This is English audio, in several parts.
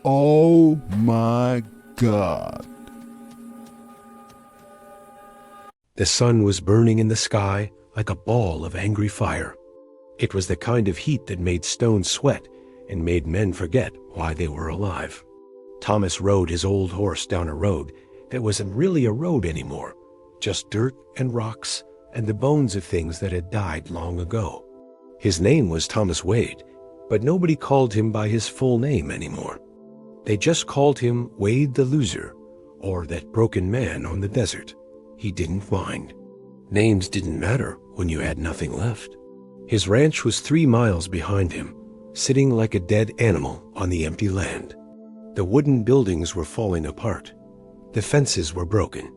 Oh my God. The sun was burning in the sky like a ball of angry fire. It was the kind of heat that made stones sweat and made men forget why they were alive. Thomas rode his old horse down a road that wasn't really a road anymore, just dirt and rocks and the bones of things that had died long ago. His name was Thomas Wade, but nobody called him by his full name anymore. They just called him Wade the Loser, or that broken man on the desert. He didn't mind. Names didn't matter when you had nothing left. His ranch was 3 miles behind him, sitting like a dead animal on the empty land. The wooden buildings were falling apart. The fences were broken.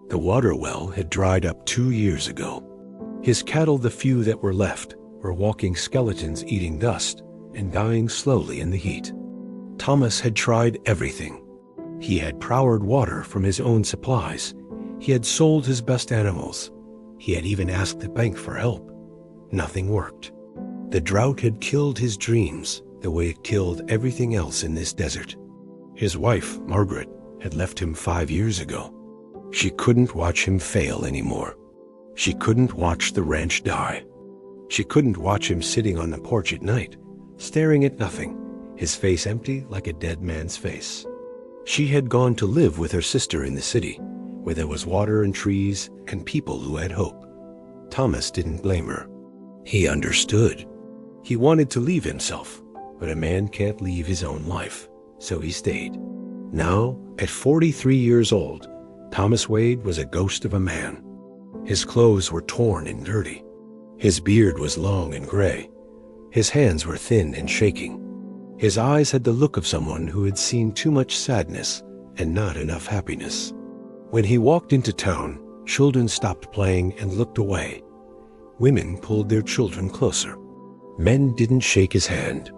The water well had dried up 2 years ago. His cattle, the few that were left, were walking skeletons eating dust and dying slowly in the heat. Thomas had tried everything. He had prowered water from his own supplies. He had sold his best animals. He had even asked the bank for help. Nothing worked. The drought had killed his dreams the way it killed everything else in this desert. His wife, Margaret, had left him 5 years ago. She couldn't watch him fail anymore. She couldn't watch the ranch die. She couldn't watch him sitting on the porch at night, staring at nothing, his face empty like a dead man's face. She had gone to live with her sister in the city, where there was water and trees and people who had hope. Thomas didn't blame her. He understood. He wanted to leave himself, but a man can't leave his own life, so he stayed. Now, at 43 years old, Thomas Wade was a ghost of a man. His clothes were torn and dirty. His beard was long and gray. His hands were thin and shaking. His eyes had the look of someone who had seen too much sadness and not enough happiness. When he walked into town, children stopped playing and looked away. Women pulled their children closer. Men didn't shake his hand.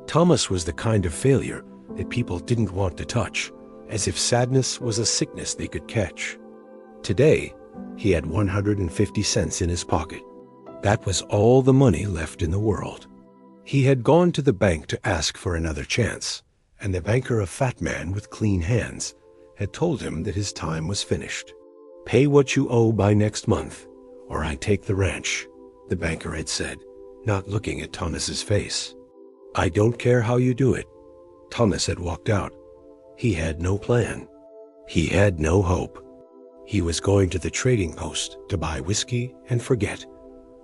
Thomas was the kind of failure that people didn't want to touch, as if sadness was a sickness they could catch. Today, he had 150 cents in his pocket. That was all the money left in the world. He had gone to the bank to ask for another chance, and the banker, a fat man with clean hands, had told him that his time was finished. "Pay what you owe by next month, or I take the ranch," the banker had said, not looking at Thomas's face. "I don't care how you do it." Thomas had walked out. He had no plan. He had no hope. He was going to the trading post to buy whiskey and forget.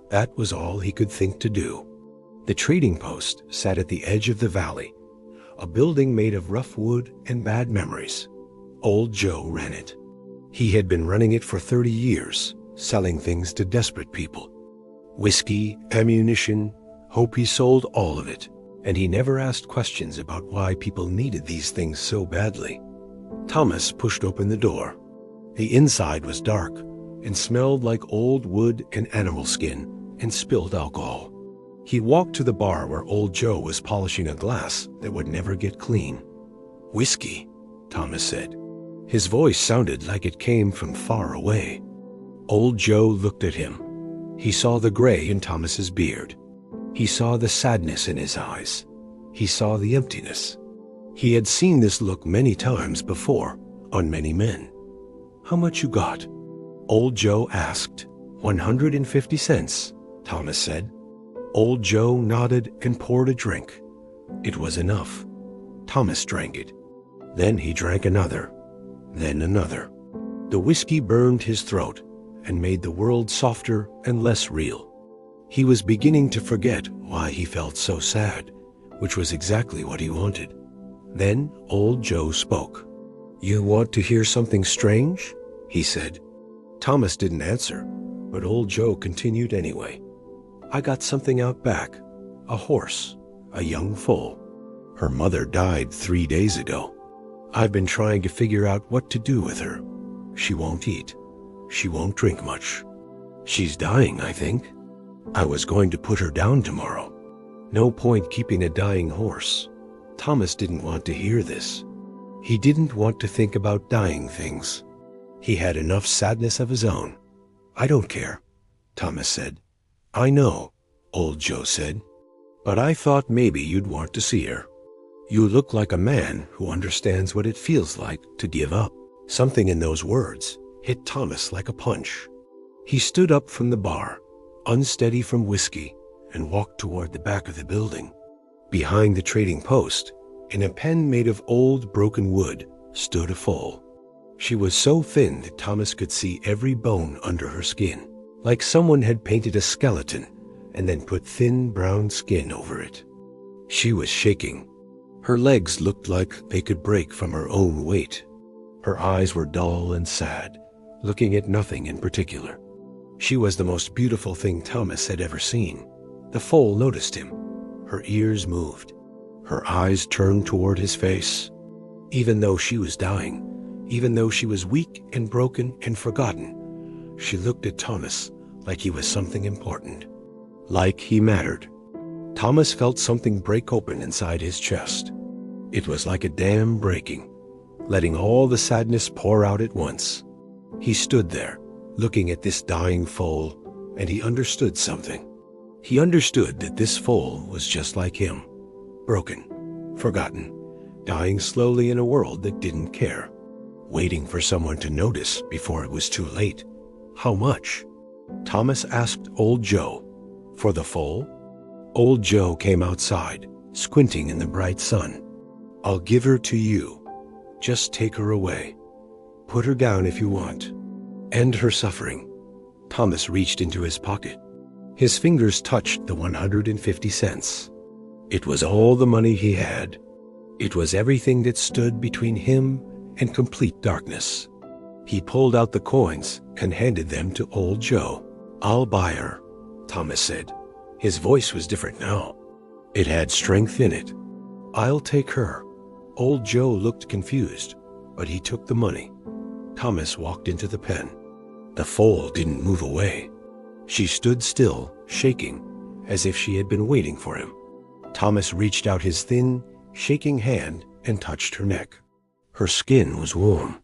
That was all he could think to do. The trading post sat at the edge of the valley, a building made of rough wood and bad memories. Old Joe ran it. He had been running it for 30 years, selling things to desperate people. Whiskey, ammunition, hope. He sold all of it, and he never asked questions about why people needed these things so badly. Thomas pushed open the door. The inside was dark and smelled like old wood and animal skin and spilled alcohol. He walked to the bar where old Joe was polishing a glass that would never get clean. "Whiskey," Thomas said. His voice sounded like it came from far away. Old Joe looked at him. He saw the gray in Thomas's beard. He saw the sadness in his eyes. He saw the emptiness. He had seen this look many times before, on many men. "How much you got?" Old Joe asked. 150 cents, Thomas said. Old Joe nodded and poured a drink. It was enough. Thomas drank it. Then he drank another. Then another. The whiskey burned his throat and made the world softer and less real. He was beginning to forget why he felt so sad, which was exactly what he wanted. Then old Joe spoke. "You want to hear something strange?" he said. Thomas didn't answer, but old Joe continued anyway. "I got something out back. A horse, a young foal. Her mother died 3 days ago. I've been trying to figure out what to do with her. She won't eat. She won't drink much. She's dying, I think. I was going to put her down tomorrow. No point keeping a dying horse." Thomas didn't want to hear this. He didn't want to think about dying things. He had enough sadness of his own. "I don't care," Thomas said. "I know," old Joe said. "But I thought maybe you'd want to see her. You look like a man who understands what it feels like to give up." Something in those words hit Thomas like a punch. He stood up from the bar, unsteady from whiskey, and walked toward the back of the building. Behind the trading post, in a pen made of old broken wood, stood a foal. She was so thin that Thomas could see every bone under her skin, like someone had painted a skeleton and then put thin brown skin over it. She was shaking. Her legs looked like they could break from her own weight. Her eyes were dull and sad, looking at nothing in particular. She was the most beautiful thing Thomas had ever seen. The foal noticed him. Her ears moved. Her eyes turned toward his face. Even though she was dying, even though she was weak and broken and forgotten, she looked at Thomas like he was something important, like he mattered. Thomas felt something break open inside his chest. It was like a dam breaking, letting all the sadness pour out at once. He stood there, looking at this dying foal, and he understood something. He understood that this foal was just like him, broken, forgotten, dying slowly in a world that didn't care, waiting for someone to notice before it was too late. How much? Thomas asked Old Joe. For the foal? Old Joe came outside, squinting in the bright sun. "I'll give her to you. Just take her away. Put her down if you want. End her suffering." Thomas reached into his pocket. His fingers touched the 150 cents. It was all the money he had. It was everything that stood between him and complete darkness. He pulled out the coins and handed them to Old Joe. "I'll buy her," Thomas said. His voice was different now. It had strength in it. "I'll take her." Old Joe looked confused, but he took the money. Thomas walked into the pen. The foal didn't move away. She stood still, shaking, as if she had been waiting for him. Thomas reached out his thin, shaking hand and touched her neck. Her skin was warm.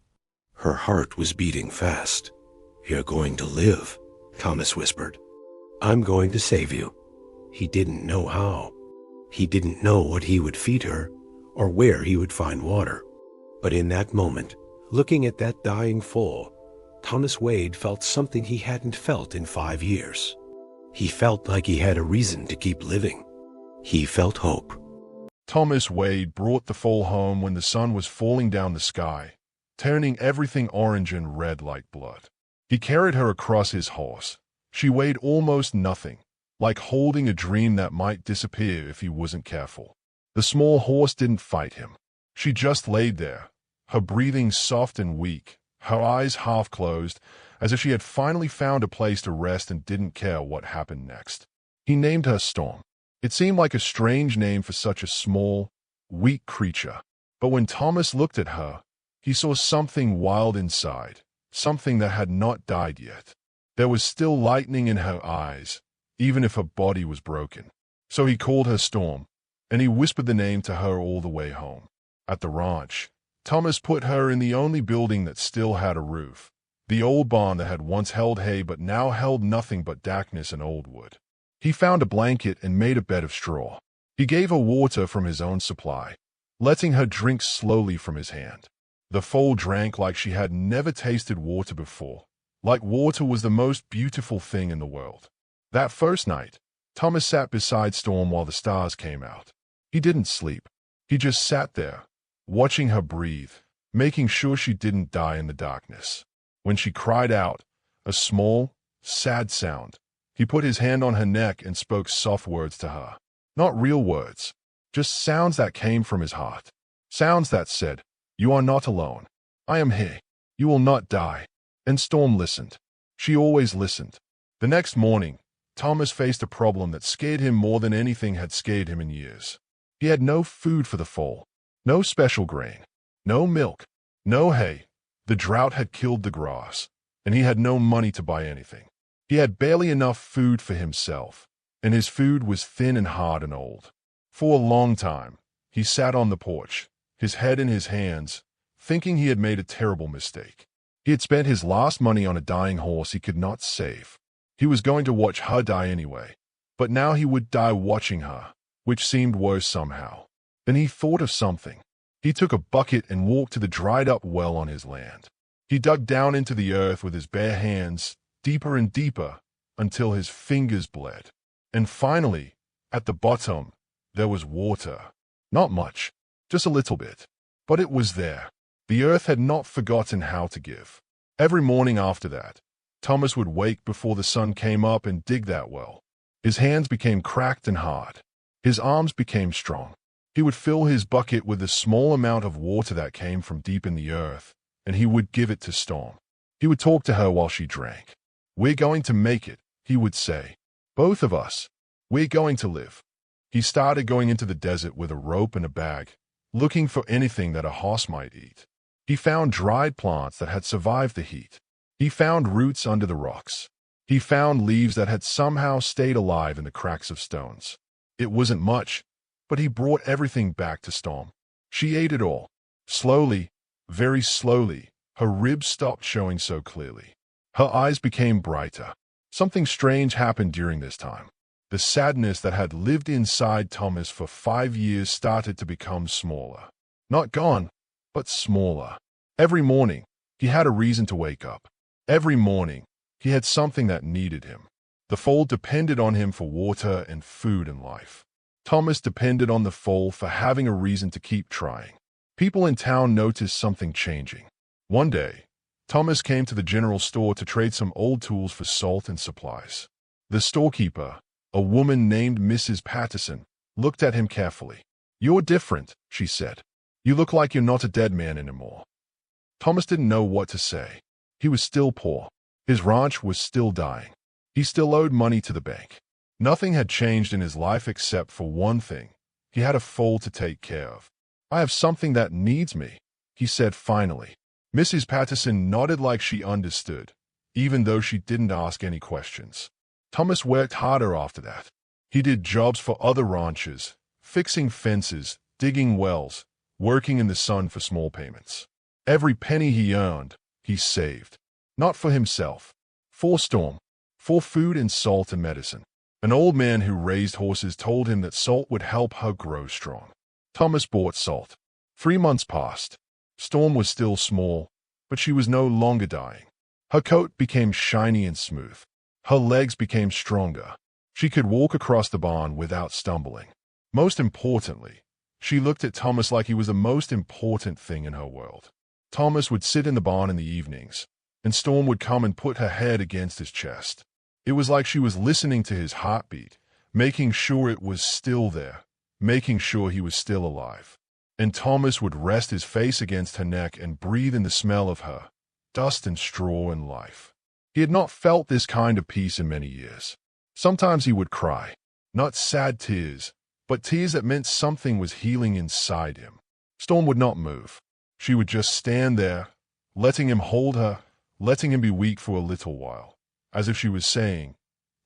Her heart was beating fast. "You're going to live," Thomas whispered. "I'm going to save you." He didn't know how. He didn't know what he would feed her or where he would find water. But in that moment, looking at that dying foal, Thomas Wade felt something he hadn't felt in 5 years. He felt like he had a reason to keep living. He felt hope. Thomas Wade brought the foal home when the sun was falling down the sky, turning everything orange and red like blood. He carried her across his horse. She weighed almost nothing, like holding a dream that might disappear if he wasn't careful. The small horse didn't fight him. She just laid there, her breathing soft and weak, her eyes half closed, as if she had finally found a place to rest and didn't care what happened next. He named her Storm. It seemed like a strange name for such a small, weak creature. But when Thomas looked at her, he saw something wild inside, something that had not died yet. There was still lightning in her eyes, even if her body was broken. So he called her Storm, and he whispered the name to her all the way home. At the ranch, Thomas put her in the only building that still had a roof, the old barn that had once held hay but now held nothing but darkness and old wood. He found a blanket and made a bed of straw. He gave her water from his own supply, letting her drink slowly from his hand. The foal drank like she had never tasted water before, like water was the most beautiful thing in the world. That first night, Thomas sat beside Storm while the stars came out. He didn't sleep. He just sat there, watching her breathe, making sure she didn't die in the darkness. When she cried out, a small, sad sound, he put his hand on her neck and spoke soft words to her. Not real words, just sounds that came from his heart. Sounds that said, "You are not alone. I am here. You will not die." And Storm listened. She always listened. The next morning, Thomas faced a problem that scared him more than anything had scared him in years. He had no food for the foal, no special grain, no milk, no hay. The drought had killed the grass, and he had no money to buy anything. He had barely enough food for himself, and his food was thin and hard and old. For a long time, he sat on the porch, his head in his hands, thinking he had made a terrible mistake. He had spent his last money on a dying horse he could not save. He was going to watch her die anyway, but now he would die watching her, which seemed worse somehow. Then he thought of something. He took a bucket and walked to the dried-up well on his land. He dug down into the earth with his bare hands, deeper and deeper, until his fingers bled. And finally, at the bottom, there was water. Not much, just a little bit. But it was there. The earth had not forgotten how to give. Every morning after that, Thomas would wake before the sun came up and dig that well. His hands became cracked and hard. His arms became strong. He would fill his bucket with a small amount of water that came from deep in the earth, and he would give it to Storm. He would talk to her while she drank. "We're going to make it," he would say. "Both of us. We're going to live." He started going into the desert with a rope and a bag, looking for anything that a horse might eat. He found dried plants that had survived the heat. He found roots under the rocks. He found leaves that had somehow stayed alive in the cracks of stones. It wasn't much, but he brought everything back to Storm. She ate it all. Slowly, very slowly, her ribs stopped showing so clearly. Her eyes became brighter. Something strange happened during this time. The sadness that had lived inside Thomas for 5 years started to become smaller. Not gone, but smaller. Every morning, he had a reason to wake up. Every morning, he had something that needed him. The foal depended on him for water and food and life. Thomas depended on the foal for having a reason to keep trying. People in town noticed something changing. One day, Thomas came to the general store to trade some old tools for salt and supplies. The storekeeper, a woman named Mrs. Patterson, looked at him carefully. "You're different," she said. "You look like you're not a dead man anymore." Thomas didn't know what to say. He was still poor. His ranch was still dying. He still owed money to the bank. Nothing had changed in his life except for one thing. He had a foal to take care of. "I have something that needs me," he said finally. Mrs. Patterson nodded like she understood, even though she didn't ask any questions. Thomas worked harder after that. He did jobs for other ranchers, fixing fences, digging wells, working in the sun for small payments. Every penny he earned, he saved. Not for himself. For Storm. For food and salt and medicine. An old man who raised horses told him that salt would help her grow strong. Thomas bought salt. 3 months passed. Storm was still small, but she was no longer dying. Her coat became shiny and smooth. Her legs became stronger. She could walk across the barn without stumbling. Most importantly, she looked at Thomas like he was the most important thing in her world. Thomas would sit in the barn in the evenings, and Storm would come and put her head against his chest. It was like she was listening to his heartbeat, making sure it was still there, making sure he was still alive. And Thomas would rest his face against her neck and breathe in the smell of her, dust and straw and life. He had not felt this kind of peace in many years. Sometimes he would cry, not sad tears, but tears that meant something was healing inside him. Storm would not move. She would just stand there, letting him hold her, letting him be weak for a little while, as if she was saying,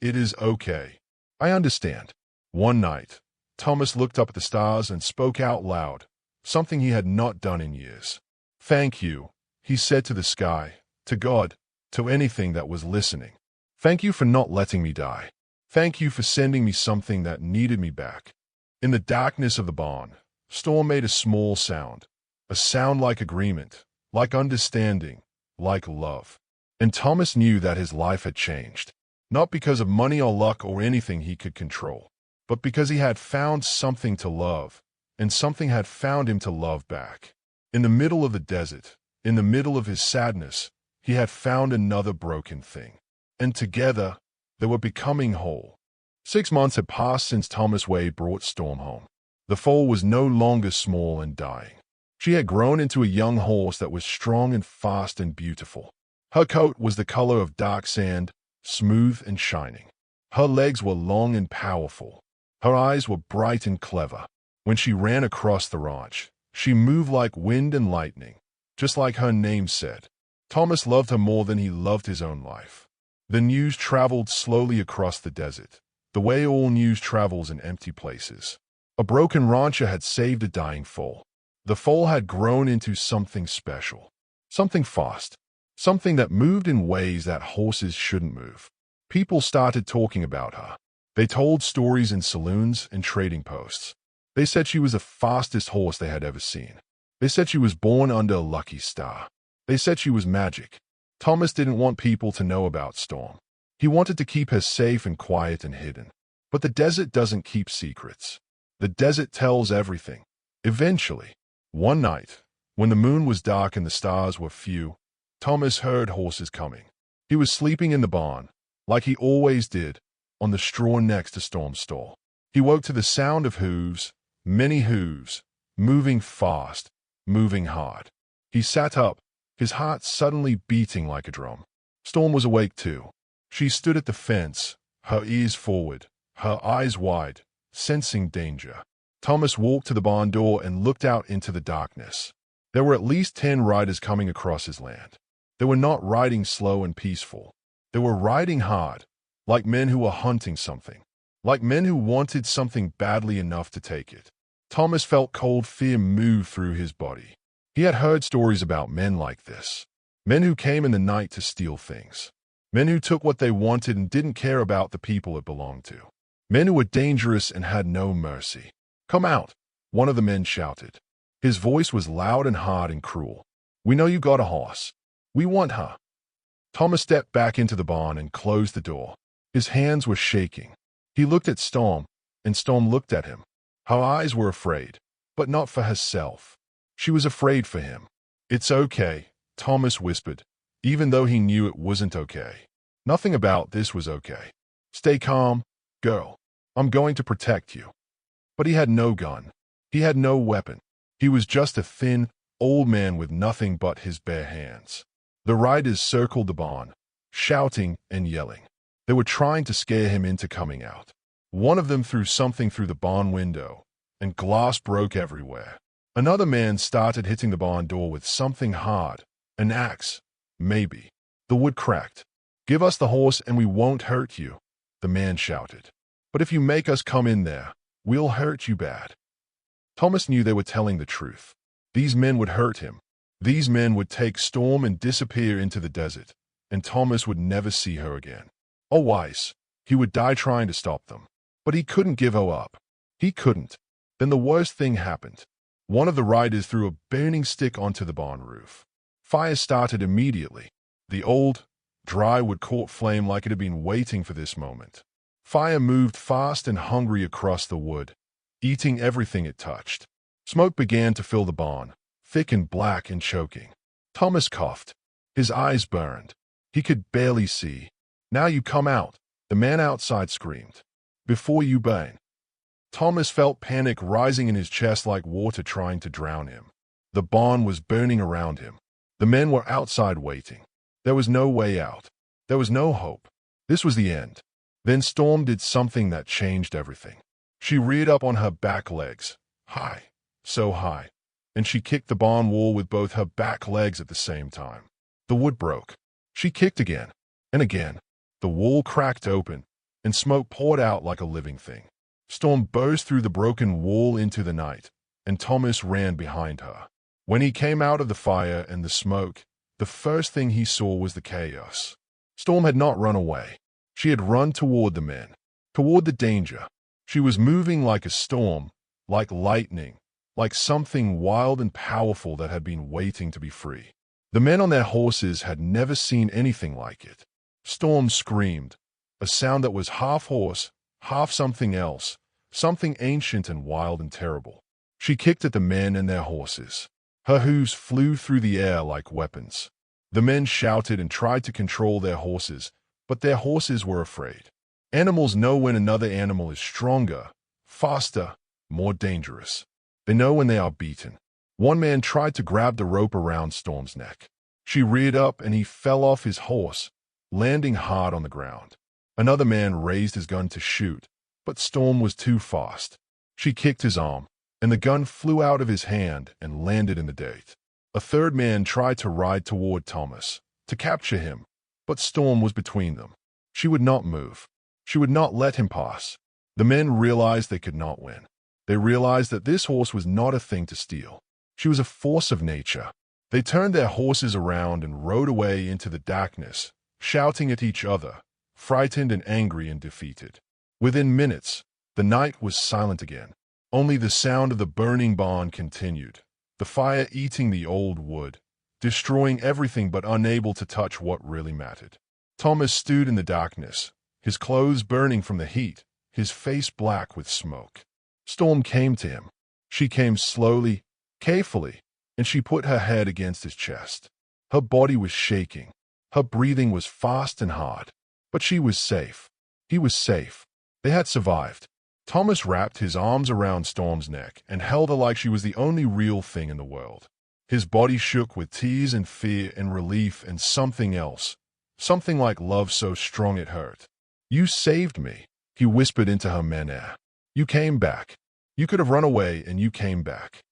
"It is okay. I understand." One night, Thomas looked up at the stars and spoke out loud, something he had not done in years. "Thank you," he said to the sky, to God, to anything that was listening. "Thank you for not letting me die. Thank you for sending me something that needed me back." In the darkness of the barn, Storm made a small sound, a sound like agreement, like understanding, like love. And Thomas knew that his life had changed, not because of money or luck or anything he could control, but because he had found something to love, and something had found him to love back. In the middle of the desert, in the middle of his sadness, he had found another broken thing. And together, they were becoming whole. 6 months had passed since Thomas Wade brought Storm home. The foal was no longer small and dying. She had grown into a young horse that was strong and fast and beautiful. Her coat was the color of dark sand, smooth and shining. Her legs were long and powerful. Her eyes were bright and clever. When she ran across the ranch, she moved like wind and lightning, just like her name said. Thomas loved her more than he loved his own life. The news traveled slowly across the desert, the way all news travels in empty places. A broken rancher had saved a dying foal. The foal had grown into something special, something fast, something that moved in ways that horses shouldn't move. People started talking about her. They told stories in saloons and trading posts. They said she was the fastest horse they had ever seen. They said she was born under a lucky star. They said she was magic. Thomas didn't want people to know about Storm. He wanted to keep her safe and quiet and hidden. But the desert doesn't keep secrets. The desert tells everything. Eventually, one night, when the moon was dark and the stars were few, Thomas heard horses coming. He was sleeping in the barn, like he always did, on the straw next to Storm's stall. He woke to the sound of hooves, many hooves, moving fast, moving hard. He sat up, his heart suddenly beating like a drum. Storm was awake too. She stood at the fence, her ears forward, her eyes wide, sensing danger. Thomas walked to the barn door and looked out into the darkness. There were at least 10 riders coming across his land. They were not riding slow and peaceful. They were riding hard, like men who were hunting something, like men who wanted something badly enough to take it. Thomas felt cold fear move through his body. He had heard stories about men like this, men who came in the night to steal things, men who took what they wanted and didn't care about the people it belonged to, men who were dangerous and had no mercy. "Come out," one of the men shouted. His voice was loud and hard and cruel. "We know you got a horse. We want her." Thomas stepped back into the barn and closed the door. His hands were shaking. He looked at Storm, and Storm looked at him. Her eyes were afraid, but not for herself. She was afraid for him. "It's okay," Thomas whispered, even though he knew it wasn't okay. Nothing about this was okay. "Stay calm, girl. I'm going to protect you." But he had no gun. He had no weapon. He was just a thin, old man with nothing but his bare hands. The riders circled the barn, shouting and yelling. They were trying to scare him into coming out. One of them threw something through the barn window, and glass broke everywhere. Another man started hitting the barn door with something hard, an axe, maybe. The wood cracked. "Give us the horse and we won't hurt you," the man shouted. "But if you make us come in there, we'll hurt you bad." Thomas knew they were telling the truth. These men would hurt him. These men would take Storm and disappear into the desert, and Thomas would never see her again. Otherwise, he would die trying to stop them. But he couldn't give her up. He couldn't. Then the worst thing happened. One of the riders threw a burning stick onto the barn roof. Fire started immediately. The old, dry wood caught flame like it had been waiting for this moment. Fire moved fast and hungry across the wood, eating everything it touched. Smoke began to fill the barn, thick and black and choking. Thomas coughed. His eyes burned. He could barely see. "Now you come out," the man outside screamed. "Before you burn." Thomas felt panic rising in his chest like water trying to drown him. The barn was burning around him. The men were outside waiting. There was no way out. There was no hope. This was the end. Then Storm did something that changed everything. She reared up on her back legs, high, so high, and she kicked the barn wall with both her back legs at the same time. The wood broke. She kicked again, and again. The wall cracked open, and smoke poured out like a living thing. Storm burst through the broken wall into the night, and Thomas ran behind her. When he came out of the fire and the smoke, the first thing he saw was the chaos. Storm had not run away. She had run toward the men, toward the danger. She was moving like a storm, like lightning, like something wild and powerful that had been waiting to be free. The men on their horses had never seen anything like it. Storm screamed, a sound that was half horse, half something else, something ancient and wild and terrible. She kicked at the men and their horses. Her hooves flew through the air like weapons. The men shouted and tried to control their horses, but their horses were afraid. Animals know when another animal is stronger, faster, more dangerous. They know when they are beaten. One man tried to grab the rope around Storm's neck. She reared up and he fell off his horse, landing hard on the ground. Another man raised his gun to shoot, but Storm was too fast. She kicked his arm, and the gun flew out of his hand and landed in the dirt. A third man tried to ride toward Thomas, to capture him, but Storm was between them. She would not move. She would not let him pass. The men realized they could not win. They realized that this horse was not a thing to steal. She was a force of nature. They turned their horses around and rode away into the darkness, shouting at each other, frightened and angry and defeated. Within minutes, the night was silent again. Only the sound of the burning barn continued, the fire eating the old wood, destroying everything but unable to touch what really mattered. Thomas stood in the darkness, his clothes burning from the heat, his face black with smoke. Storm came to him. She came slowly, carefully, and she put her head against his chest. Her body was shaking. Her breathing was fast and hard. But she was safe. He was safe. They had survived. Thomas wrapped his arms around Storm's neck and held her like she was the only real thing in the world. His body shook with tears and fear and relief and something else, something like love so strong it hurt. "You saved me," he whispered into her Millionaire. "You came back. You could have run away and you came back."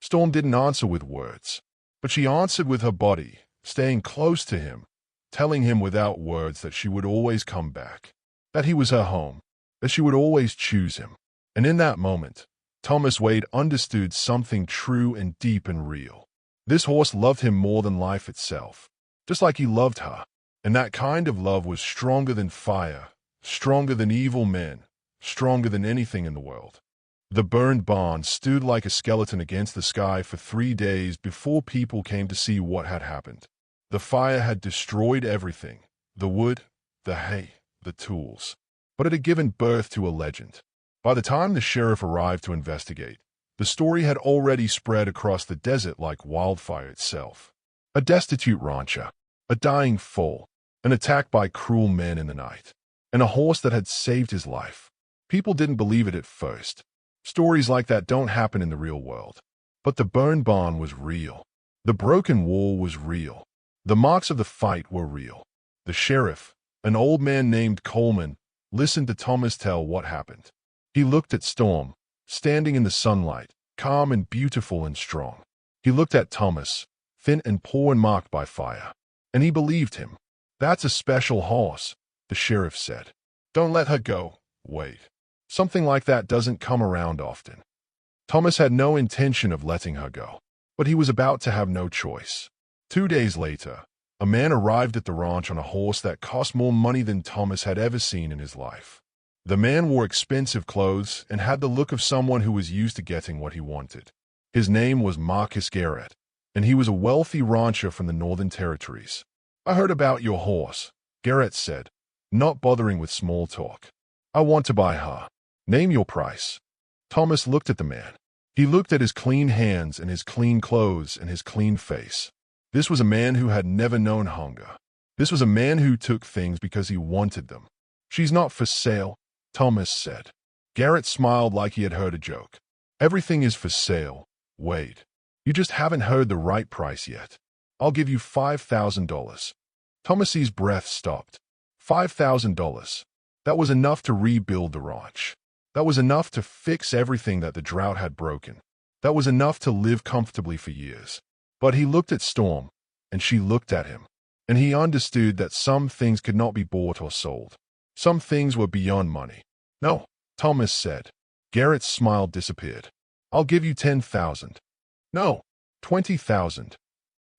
Storm didn't answer with words, but she answered with her body, staying close to him, telling him without words that she would always come back, that he was her home, that she would always choose him. And in that moment, Thomas Wade understood something true and deep and real. This horse loved him more than life itself, just like he loved her. And that kind of love was stronger than fire, stronger than evil men, stronger than anything in the world. The burned barn stood like a skeleton against the sky for 3 days before people came to see what had happened. The fire had destroyed everything, the wood, the hay, the tools. But it had given birth to a legend. By the time the sheriff arrived to investigate, the story had already spread across the desert like wildfire itself. A destitute rancher, a dying foal, an attack by cruel men in the night, and a horse that had saved his life. People didn't believe it at first. Stories like that don't happen in the real world. But the burned barn was real. The broken wall was real. The marks of the fight were real. The sheriff, an old man named Coleman, listened to Thomas tell what happened. He looked at Storm, standing in the sunlight, calm and beautiful and strong. He looked at Thomas, thin and poor and marked by fire. And he believed him. "That's a special horse," the sheriff said. "Don't let her go, Wade. Something like that doesn't come around often." Thomas had no intention of letting her go, but he was about to have no choice. 2 days later, a man arrived at the ranch on a horse that cost more money than Thomas had ever seen in his life. The man wore expensive clothes and had the look of someone who was used to getting what he wanted. His name was Marcus Garrett, and he was a wealthy rancher from the Northern Territories. "I heard about your horse," Garrett said, not bothering with small talk. "I want to buy her. Name your price." Thomas looked at the man. He looked at his clean hands and his clean clothes and his clean face. This was a man who had never known hunger. This was a man who took things because he wanted them. "She's not for sale," Thomas said. Garrett smiled like he had heard a joke. "Everything is for sale, Wade. You just haven't heard the right price yet. I'll give you $5,000. Thomas's breath stopped. $5,000. That was enough to rebuild the ranch. That was enough to fix everything that the drought had broken. That was enough to live comfortably for years. But he looked at Storm, and she looked at him, and he understood that some things could not be bought or sold. Some things were beyond money. "No," Thomas said. Garrett's smile disappeared. "I'll give you 10,000. "No, 20,000.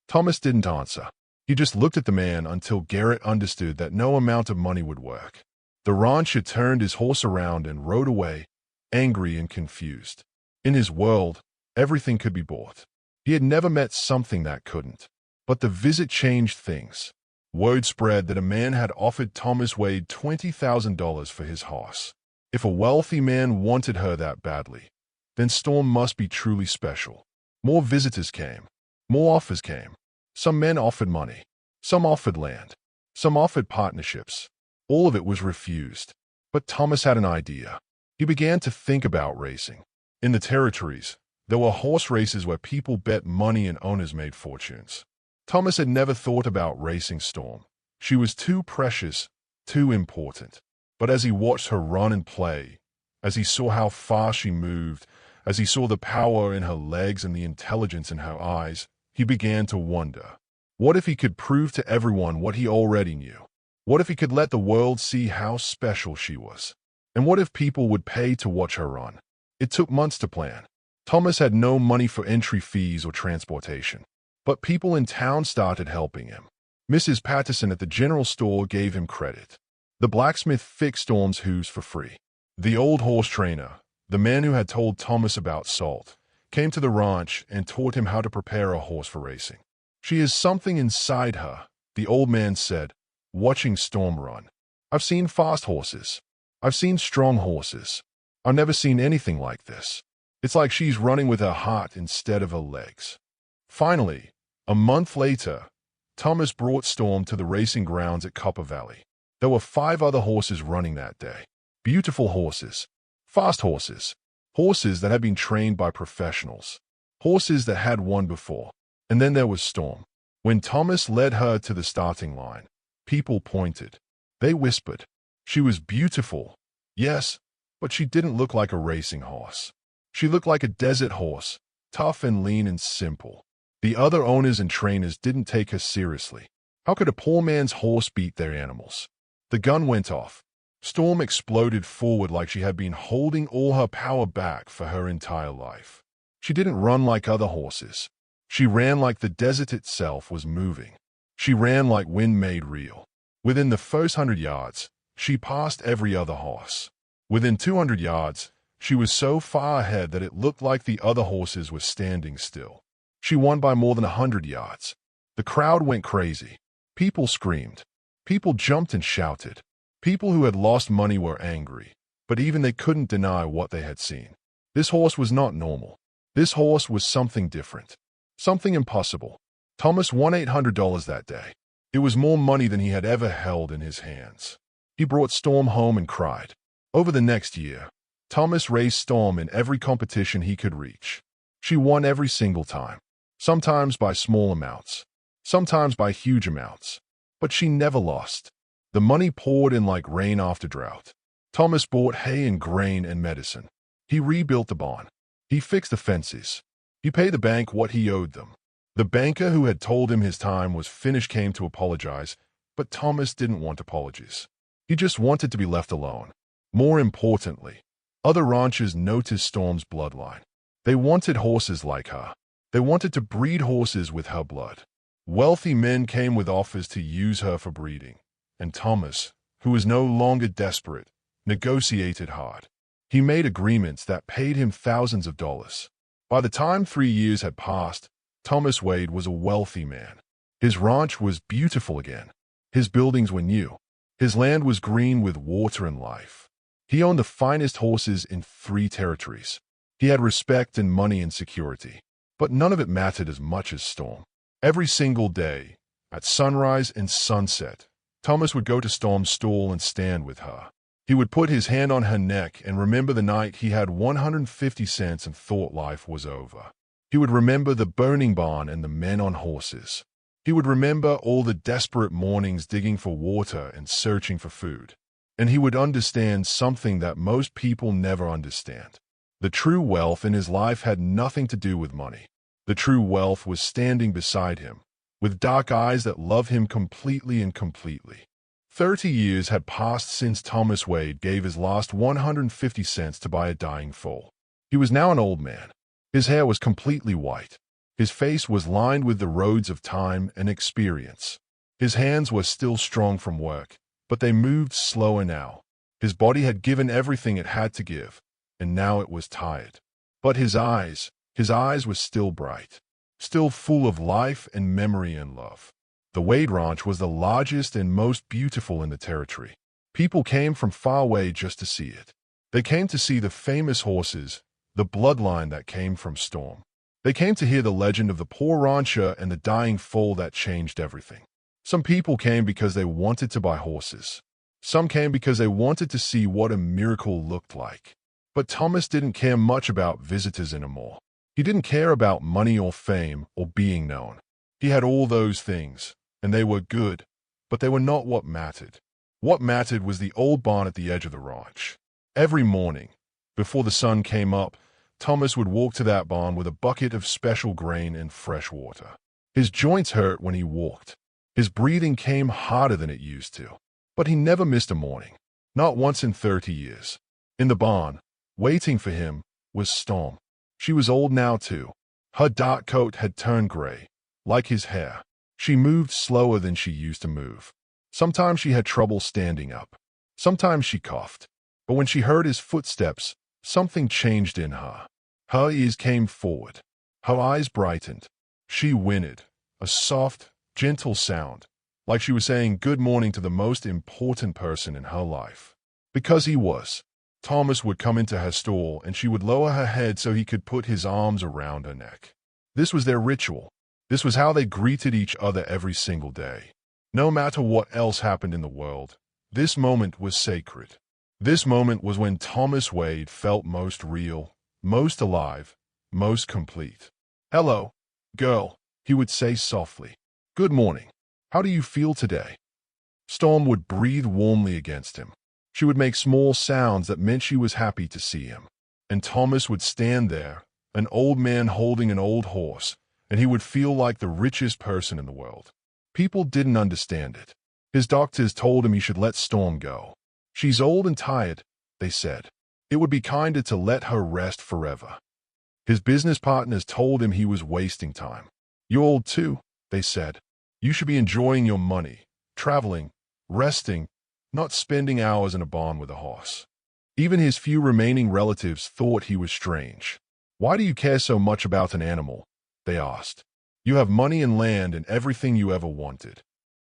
Thomas didn't answer. He just looked at the man until Garrett understood that no amount of money would work. The rancher turned his horse around and rode away, angry and confused. In his world, everything could be bought. He had never met something that couldn't. But the visit changed things. Word spread that a man had offered Thomas Wade $20,000 for his horse. If a wealthy man wanted her that badly, then Storm must be truly special. More visitors came. More offers came. Some men offered money. Some offered land. Some offered partnerships. All of it was refused. But Thomas had an idea. He began to think about racing. In the territories, there were horse races where people bet money and owners made fortunes. Thomas had never thought about racing Storm. She was too precious, too important. But as he watched her run and play, as he saw how fast she moved, as he saw the power in her legs and the intelligence in her eyes, he began to wonder. What if he could prove to everyone what he already knew? What if he could let the world see how special she was? And what if people would pay to watch her run? It took months to plan. Thomas had no money for entry fees or transportation. But people in town started helping him. Mrs. Patterson at the general store gave him credit. The blacksmith fixed Storm's hooves for free. The old horse trainer, the man who had told Thomas about Salt, came to the ranch and taught him how to prepare a horse for racing. "She has something inside her," the old man said, watching Storm run. "I've seen fast horses. I've seen strong horses. I've never seen anything like this. It's like she's running with her heart instead of her legs." Finally, a month later, Thomas brought Storm to the racing grounds at Copper Valley. There were 5 other horses running that day. Beautiful horses. Fast horses. Horses that had been trained by professionals. Horses that had won before. And then there was Storm. When Thomas led her to the starting line, people pointed. They whispered. She was beautiful. Yes, but she didn't look like a racing horse. She looked like a desert horse, tough and lean and simple. The other owners and trainers didn't take her seriously. How could a poor man's horse beat their animals? The gun went off. Storm exploded forward like she had been holding all her power back for her entire life. She didn't run like other horses. She ran like the desert itself was moving. She ran like wind made real. Within the first 100 yards, she passed every other horse. Within 200 yards, she was so far ahead that it looked like the other horses were standing still. She won by more than 100 yards. The crowd went crazy. People screamed. People jumped and shouted. People who had lost money were angry, but even they couldn't deny what they had seen. This horse was not normal. This horse was something different. Something impossible. Thomas won $800 that day. It was more money than he had ever held in his hands. He brought Storm home and cried. Over the next year, Thomas raced Storm in every competition he could reach. She won every single time. Sometimes by small amounts, sometimes by huge amounts. But she never lost. The money poured in like rain after drought. Thomas bought hay and grain and medicine. He rebuilt the barn. He fixed the fences. He paid the bank what he owed them. The banker who had told him his time was finished came to apologize, but Thomas didn't want apologies. He just wanted to be left alone. More importantly, other ranchers noticed Storm's bloodline. They wanted horses like her. They wanted to breed horses with her blood. Wealthy men came with offers to use her for breeding, and Thomas, who was no longer desperate, negotiated hard. He made agreements that paid him thousands of dollars. By the time 3 years had passed, Thomas Wade was a wealthy man. His ranch was beautiful again. His buildings were new. His land was green with water and life. He owned the finest horses in 3 territories. He had respect and money and security. But none of it mattered as much as Storm. Every single day, at sunrise and sunset, Thomas would go to Storm's stall and stand with her. He would put his hand on her neck and remember the night he had 150 cents and thought life was over. He would remember the burning barn and the men on horses. He would remember all the desperate mornings digging for water and searching for food. And he would understand something that most people never understand. The true wealth in his life had nothing to do with money. The true wealth was standing beside him, with dark eyes that loved him completely and completely. 30 years had passed since Thomas Wade gave his last 150 cents to buy a dying foal. He was now an old man. His hair was completely white. His face was lined with the roads of time and experience. His hands were still strong from work, but they moved slower now. His body had given everything it had to give, and now it was tired. But his eyes were still bright, still full of life and memory and love. The Wade Ranch was the largest and most beautiful in the territory. People came from far away just to see it. They came to see the famous horses, the bloodline that came from Storm. They came to hear the legend of the poor rancher and the dying foal that changed everything. Some people came because they wanted to buy horses. Some came because they wanted to see what a miracle looked like. But Thomas didn't care much about visitors anymore. He didn't care about money or fame or being known. He had all those things, and they were good, but they were not what mattered. What mattered was the old barn at the edge of the ranch. Every morning, before the sun came up, Thomas would walk to that barn with a bucket of special grain and fresh water. His joints hurt when he walked. His breathing came harder than it used to. But he never missed a morning, not once in 30 years. In the barn, waiting for him, was Storm. She was old now, too. Her dark coat had turned gray, like his hair. She moved slower than she used to move. Sometimes she had trouble standing up. Sometimes she coughed. But when she heard his footsteps, Something changed in her. Her ears came forward. Her eyes brightened. She whinnied, a soft, gentle sound, like she was saying good morning to the most important person in her life. Because he was. Thomas would come into her stall and she would lower her head so he could put his arms around her neck. This was their ritual. This was how they greeted each other every single day. No matter what else happened in the world, this moment was sacred. This moment was when Thomas Wade felt most real, most alive, most complete. "Hello, girl," he would say softly. "Good morning. How do you feel today?" Storm would breathe warmly against him. She would make small sounds that meant she was happy to see him. And Thomas would stand there, an old man holding an old horse, and he would feel like the richest person in the world. People didn't understand it. His doctors told him he should let Storm go. "She's old and tired," they said. "It would be kinder to let her rest forever." His business partners told him he was wasting time. "You're old too," they said. "You should be enjoying your money, traveling, resting, not spending hours in a barn with a horse." Even his few remaining relatives thought he was strange. "Why do you care so much about an animal?" they asked. "You have money and land and everything you ever wanted."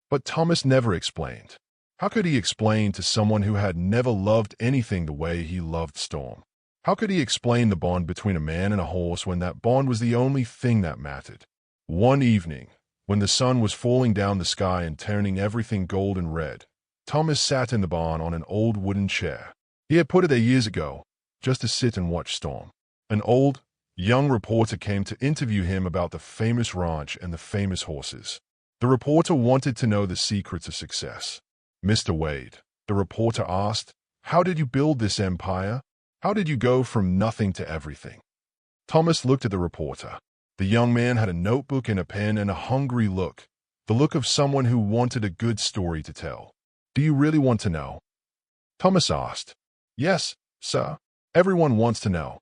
But Thomas never explained. How could he explain to someone who had never loved anything the way he loved Storm? How could he explain the bond between a man and a horse when that bond was the only thing that mattered? One evening, when the sun was falling down the sky and turning everything gold and red, Thomas sat in the barn on an old wooden chair. He had put it there years ago, just to sit and watch Storm. An old, young reporter came to interview him about the famous ranch and the famous horses. The reporter wanted to know the secrets of success. "Mr. Wade," the reporter asked, "how did you build this empire? How did you go from nothing to everything?" Thomas looked at the reporter. The young man had a notebook and a pen and a hungry look, the look of someone who wanted a good story to tell. "Do you really want to know?" Thomas asked. "Yes, sir. Everyone wants to know."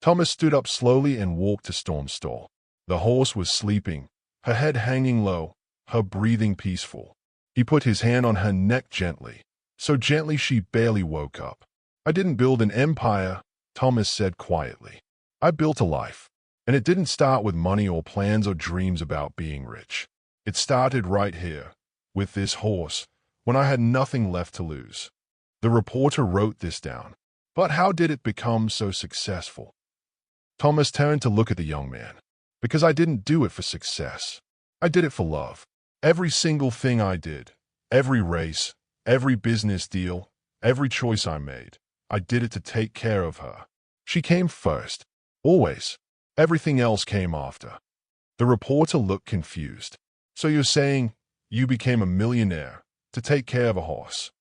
Thomas stood up slowly and walked to Storm's stall. The horse was sleeping, her head hanging low, her breathing peaceful. He put his hand on her neck gently, so gently she barely woke up. "I didn't build an empire," Thomas said quietly. "I built a life. And it didn't start with money or plans or dreams about being rich. It started right here, with this horse, when I had nothing left to lose." The reporter wrote this down. "But how did it become so successful?" Thomas turned to look at the young man. "Because I didn't do it for success. I did it for love. Every single thing I did, every race, every business deal, every choice I made, I did it to take care of her. She came first, always. Everything else came after." The reporter looked confused. "So you're saying you became a millionaire to take care of a horse?"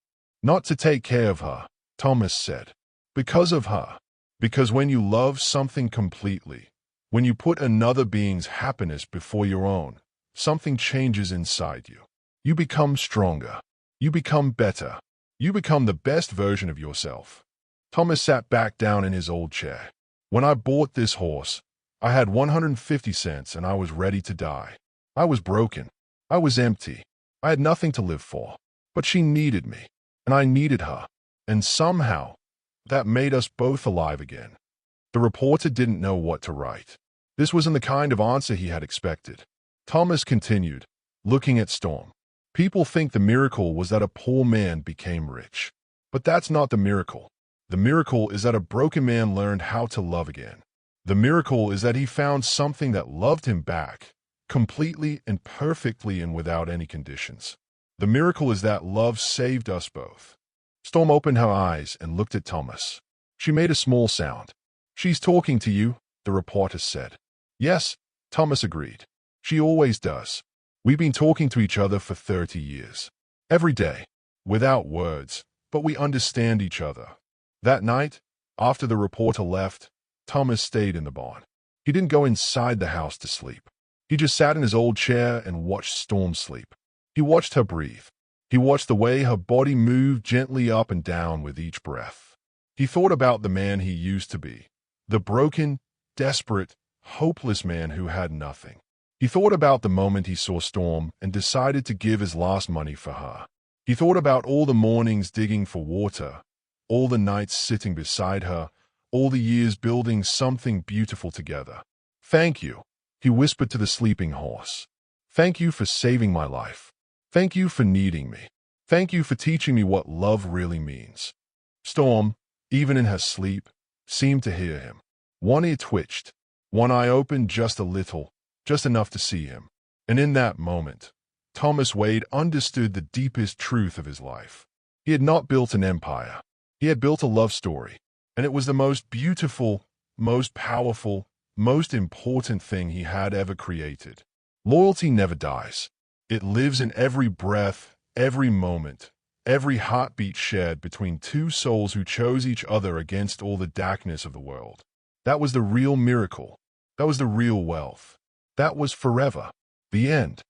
"Not to take care of her," Thomas said. "Because of her. Because when you love something completely, when you put another being's happiness before your own, something changes inside you. You become stronger. You become better. You become the best version of yourself." Thomas sat back down in his old chair. "When I bought this horse, I had 150 cents and I was ready to die. I was broken. I was empty. I had nothing to live for. But she needed me, and I needed her. And somehow, that made us both alive again." The reporter didn't know what to write. This wasn't the kind of answer he had expected. Thomas continued, looking at Storm. "People think the miracle was that a poor man became rich. But that's not the miracle. The miracle is that a broken man learned how to love again. The miracle is that he found something that loved him back, completely and perfectly and without any conditions. The miracle is that love saved us both." Storm opened her eyes and looked at Thomas. She made a small sound. "She's talking to you," the reporter said. "Yes," Thomas agreed. "She always does. We've been talking to each other for 30 years. Every day, without words, but we understand each other." That night, after the reporter left, Thomas stayed in the barn. He didn't go inside the house to sleep. He just sat in his old chair and watched Storm sleep. He watched her breathe. He watched the way her body moved gently up and down with each breath. He thought about the man he used to be, the broken, desperate, hopeless man who had nothing. He thought about the moment he saw Storm and decided to give his last money for her. He thought about all the mornings digging for water, all the nights sitting beside her, all the years building something beautiful together. Thank you, he whispered to the sleeping horse. Thank you for saving my life. Thank you for needing me. Thank you for teaching me what love really means. Storm, even in her sleep, seemed to hear him. One ear twitched, one eye opened just a little, just enough to see him. And in that moment, Thomas Wade understood the deepest truth of his life. He had not built an empire. He had built a love story, and it was the most beautiful, most powerful, most important thing he had ever created. Loyalty never dies. It lives in every breath, every moment, every heartbeat shared between two souls who chose each other against all the darkness of the world. That was the real miracle. That was the real wealth. That was forever. The end.